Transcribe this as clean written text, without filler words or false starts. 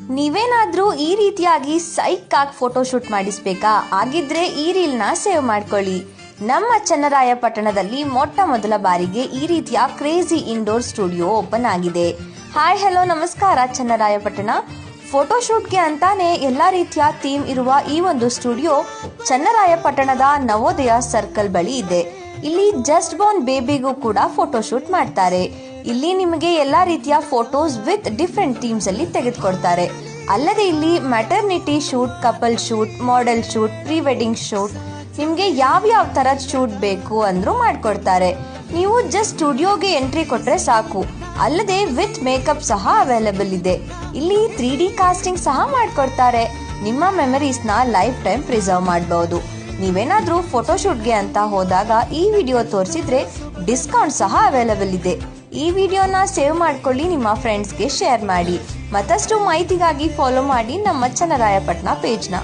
ನೀವೇನಾದ್ರೂ ಈ ರೀತಿಯಾಗಿ ಸೈಕ್ ಆಗಿ ಫೋಟೋಶೂಟ್ ಮಾಡಿಸ್ಬೇಕಾ? ಆಗಿದ್ರೆ ಈ ರೀಲ್ನ ಸೇವ್ ಮಾಡ್ಕೊಳ್ಳಿ. ನಮ್ಮ ಚನ್ನರಾಯಪಟ್ಟಣದಲ್ಲಿ ಮೊಟ್ಟ ಮೊದಲ ಬಾರಿಗೆ ಈ ರೀತಿಯ ಕ್ರೇಜಿ ಇಂಡೋರ್ ಸ್ಟುಡಿಯೋ ಓಪನ್ ಆಗಿದೆ. ಹಾಯ್ ಹಲೋ ನಮಸ್ಕಾರ ಚನ್ನರಾಯಪಟ್ಟಣ. ಫೋಟೋಶೂಟ್ಗೆ ಅಂತಾನೆ ಎಲ್ಲ ರೀತಿಯ ಥೀಮ್ ಇರುವ ಈ ಒಂದು ಸ್ಟುಡಿಯೋ ಚನ್ನರಾಯಪಟ್ಟಣದ ನವೋದಯ ಸರ್ಕಲ್ ಬಳಿ ಇದೆ. ಇಲ್ಲಿ ಜಸ್ಟ್ ಬೋರ್ನ್ ಬೇಬಿಗೂ ಕೂಡ ಫೋಟೋಶೂಟ್ ಮಾಡ್ತಾರೆ. ಇಲ್ಲಿ ನಿಮಗೆ ಎಲ್ಲಾ ರೀತಿಯ ಫೋಟೋಸ್ ವಿತ್ ಡಿಫ್ರೆಂಟ್ ಥೀಮ್ಸ್ ಅಲ್ಲಿ ತೆಗೆದುಕೊಡ್ತಾರೆ. ಅಲ್ಲದೆ ಇಲ್ಲಿ maternity shoot, couple shoot, model shoot, pre wedding shoot, ನಿಮಗೆ ಯಾವ ತರದ ಶೂಟ್ ಬೇಕು ಅಂದ್ರೂ ಮಾಡ್ಕೊಡ್ತಾರೆ. ನೀವು ಜಸ್ಟ್ ಸ್ಟುಡಿಯೋಗೆ ಎಂಟ್ರಿ ಕೊಟ್ರೆ ಸಾಕು. ಅಲ್ಲದೆ ವಿತ್ ಮೇಕಪ್ ಸಹ ಅವೈಲೇಬಲ್ ಇದೆ. ಇಲ್ಲಿ 3D ಕಾಸ್ಟಿಂಗ್ ಸಹ ಮಾಡ್ಕೊಡ್ತಾರೆ. ನಿಮ್ಮ ಮೆಮರೀಸ್ನ ಲೈಫ್ ಟೈಮ್ ಪ್ರಿಸರ್ವ್ ಮಾಡಬಹುದು. ನೀವೇನಾದ್ರೂ ಫೋಟೋಶೂಟ್ಗೆ ಅಂತ ಹೋದಾಗ ಈ ವಿಡಿಯೋ ತೋರಿಸಿದ್ರೆ ಡಿಸ್ಕೌಂಟ್ ಸಹ ಅವೈಲೇಬಲ್ ಇದೆ. ಈ ವಿಡಿಯೋನ ಸೇವ್ ಮಾಡ್ಕೊಳ್ಳಿ, ನಿಮ್ಮ ಫ್ರೆಂಡ್ಸ್ಗೆ ಶೇರ್ ಮಾಡಿ. ಮತ್ತಷ್ಟು ಮಾಹಿತಿಗಾಗಿ ಫಾಲೋ ಮಾಡಿ ನಮ್ಮ ಚನ್ನರಾಯಪಟ್ಟಣ ಪೇಜ್ನ.